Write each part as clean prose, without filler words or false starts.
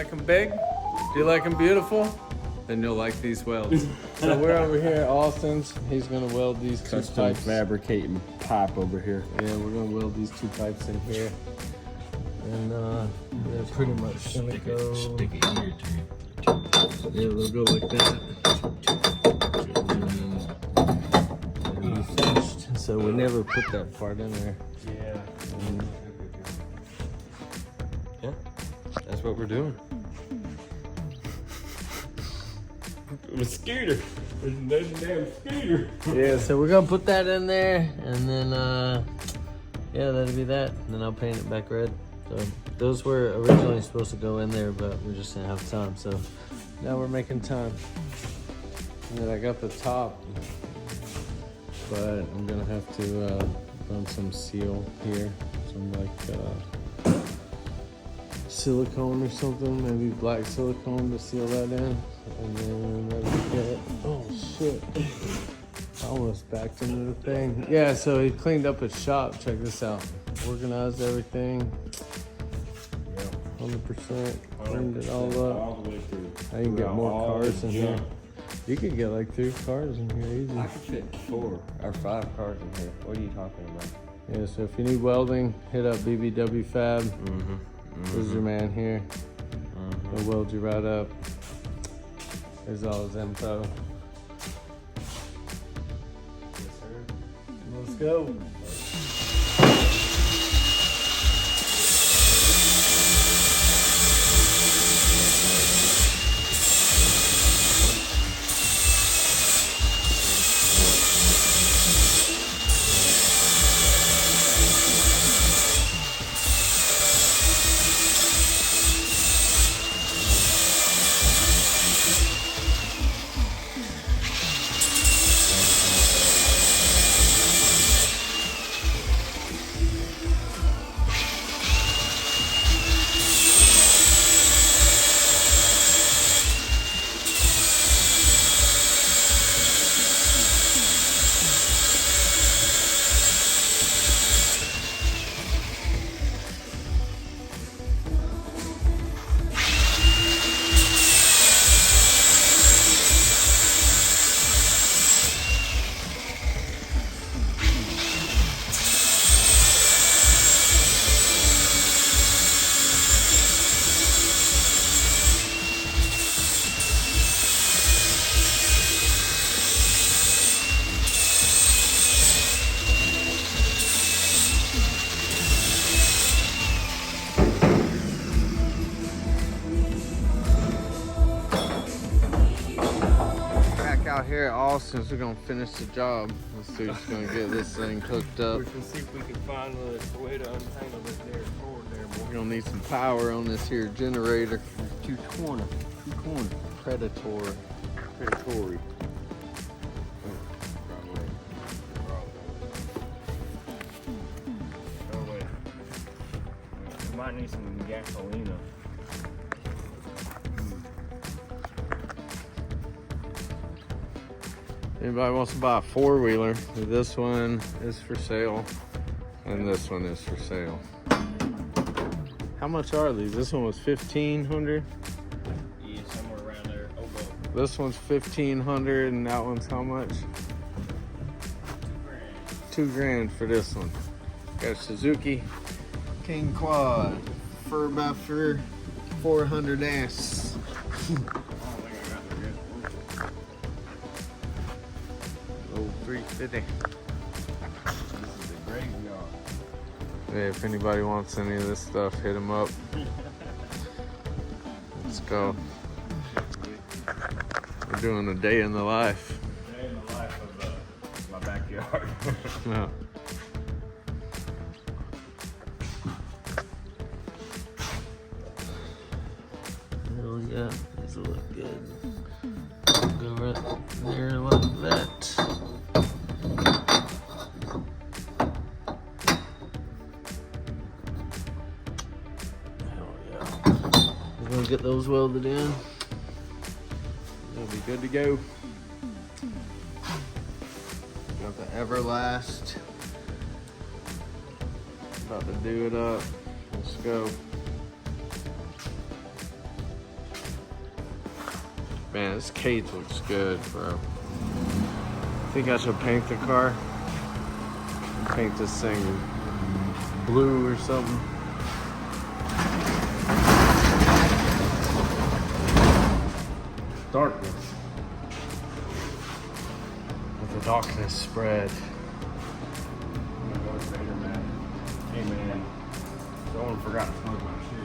like them big? Do you like them beautiful? Then you'll like these welds. So we're over here at Austin's. He's gonna weld these two pipes. Fabricating pipe over here. Yeah, we're gonna weld these two pipes in here. And they're pretty much gonna go. Stick it here too. Yeah, they'll go like that. And then finished. So we never put that part in there. Yeah. Yeah, that's what we're doing. A scooter. There's a damn scooter. Yeah, so we're gonna put that in there, and then yeah, that'll be that. And then I'll paint it back red. So those were originally supposed to go in there, but we just didn't have time. So now we're making time. And then I got the top, but I'm gonna have to run some seal here, some like silicone or something, maybe black silicone to seal that in. And then let me get, oh shit, I almost backed into the thing. Yeah, so he cleaned up his shop. Check this out. Organized everything. 100%. Cleaned it all up. All the way through. Now you can get more cars in here. You could get like 3 cars in here easy. I could fit 4 or 5 cars in here. What are you talking about? Yeah, so if you need welding, hit up BBW Fab. This is your man here. He'll weld you right up. There's all his info. Yes, sir. Let's go. Out here at Austin's, we're gonna finish the job. This dude's gonna get this thing hooked up. We can see if we can find a way to untangle this there cord there. We're gonna need some power on this here generator. 220. Predatory. Oh wait. We might need some gasolina. Anybody wants to buy a 4-wheeler? This one is for sale, and this one is for sale. How much are these? This one was $1,500. Yeah, somewhere around there. Oh, well. This one's $1,500, and that one's how much? $2,000 for this one. Got a Suzuki King Quad 4x4 400S. Oh, 350. This is a graveyard. Yeah, if anybody wants any of this stuff, hit them up. Let's go. We're doing a day in the life. Day in the life of my backyard. Yeah. Oh yeah, these will look good. Go right there like that. We're gonna get those welded in. They'll be good to go. Got the Everlast. About to do it up. Let's go. Man, this cage looks good, bro. I think I should paint the car. Paint this thing blue or something. Darkness. Let the darkness spread. Hey man, someone forgot to plug my shit.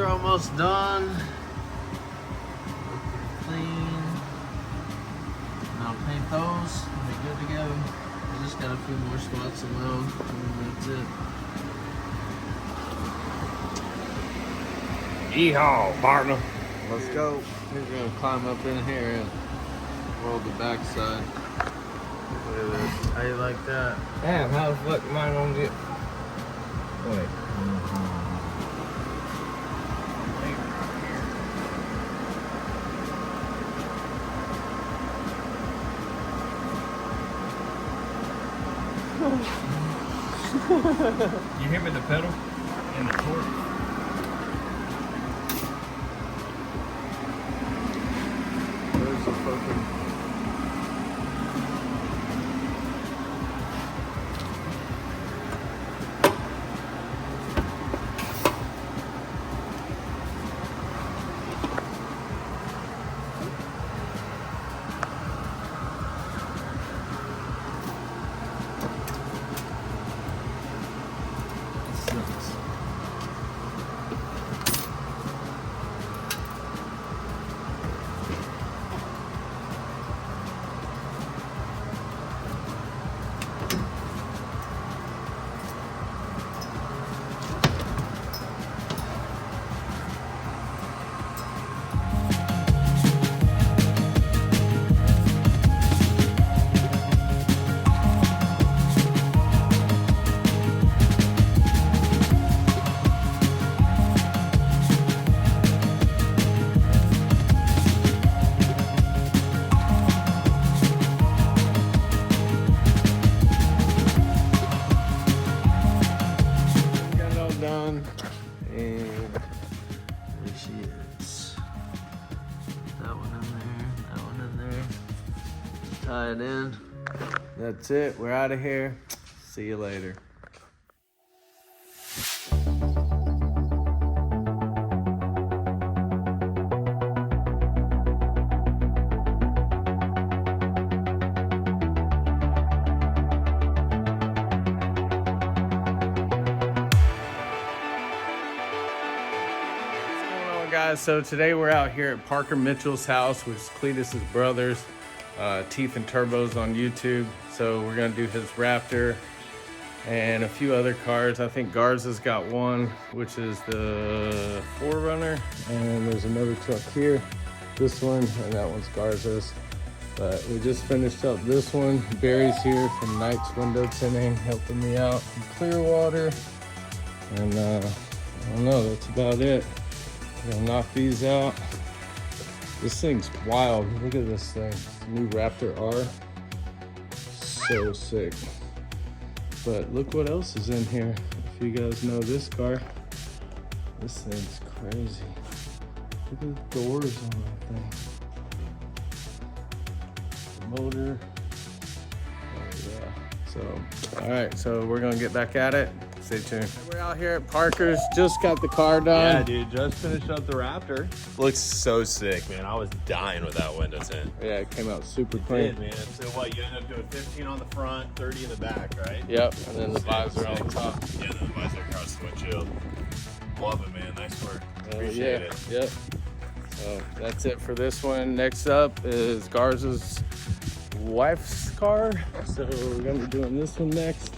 Almost done. Clean. And I'll paint those and be good to go. I just got a few more spots to weld, and that's it. Yeehaw, partner. Let's go. We're gonna climb up in here and weld the back side. Look at this. How you like that? Damn, how the fuck am I gonna get? Wait. You hit with the pedal and the torque. There's the fucking. Done, and there she is. That one in there, that one in there. Tie it in. That's it. We're out of here. See you later. Guys, so today we're out here at Parker Mitchell's house, which is Cleetus' brothers, Teeth and Turbos on YouTube. So we're gonna do his Raptor and a few other cars. I think Garza's got one, which is the 4Runner, and there's another truck here, this one, and that one's Garza's. But we just finished up this one. Barry's here from Knight's Window Tinting, helping me out in Clearwater, and I don't know, that's about it. Gonna knock these out. This thing's wild. Look at this thing. New Raptor R. So sick. But look what else is in here. If you guys know this car, this thing's crazy. Look at the doors on that thing. The motor. Oh yeah. It's So, all right, so we're gonna get back at it. Stay tuned. We're out here at Parker's, just got the car done. Yeah, dude, just finished up the Raptor. Looks so sick, man. I was dying with that window tint. Yeah, it came out super It clean. did, man. So what, you ended up doing 15 on the front, 30 in the back, right? Yep, and then the visor on top. Yeah, then the visor across the windshield. Love it, man. Nice work. Appreciate it. Yep. So that's it for this one. Next up is Garza's wife's car. So we're gonna be doing this one next.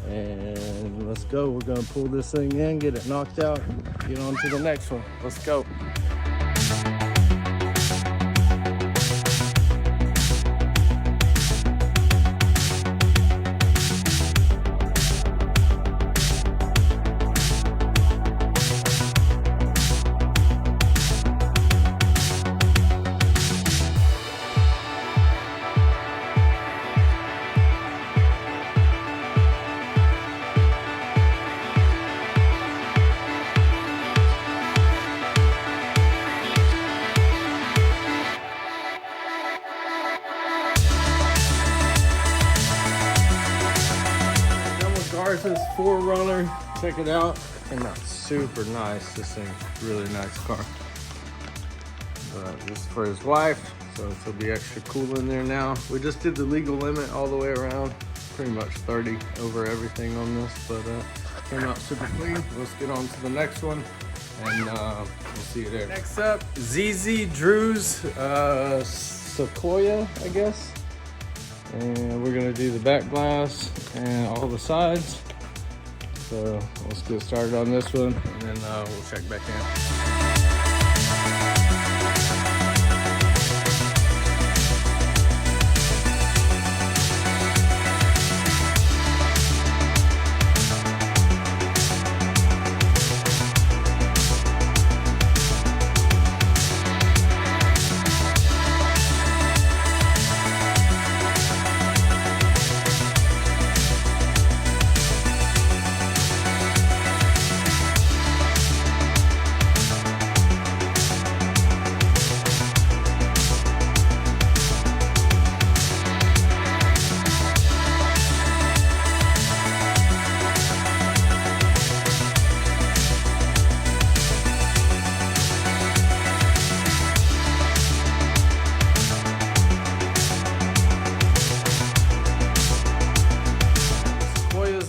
And let's go. We're gonna pull this thing in, get it knocked out, get on to the next one. Let's go. Garza's 4Runner. Check it out. Came out super nice. This thing's really nice car. This is for his wife, so it'll be extra cool in there now. We just did the legal limit all the way around. Pretty much 30 over everything on this, but came out super clean. Let's get on to the next one, and we'll see you there. Next up, ZZ Drew's Sequoia, I guess. And we're gonna do the back glass and all the sides. So let's get started on this one, and then we'll check back in.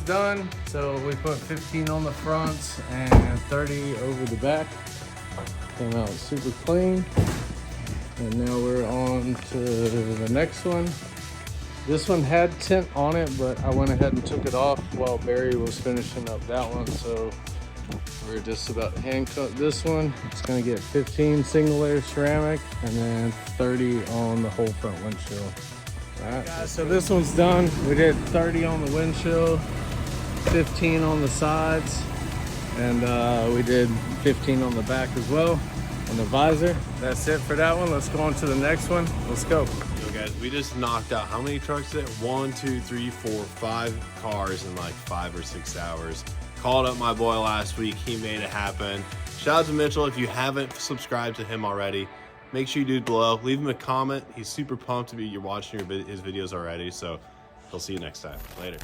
Done. So we put 15 on the front and 30 over the back. Came out super clean. And now we're on to the next one. This one had tint on it, but I went ahead and took it off while Barry was finishing up that one. So we're just about to hand cut this one. It's gonna get 15 single layer ceramic and then 30 on the whole front windshield. All right, guys, so this one's done. We did 30 on the windshield, 15 on the sides, and we did 15 on the back as well on the visor. That's it for that one. Let's go on to the next one. Let's go. Yo guys, we just knocked out how many trucks is it? 1, 2, 3, 4, 5 cars in like 5 or 6 hours. Called up my boy last week. He made it happen. Shout out to Mitchell. If you haven't subscribed to him already, make sure you do below. Leave him a comment. He's super pumped to be watching his videos already. So he'll see you next time. Later.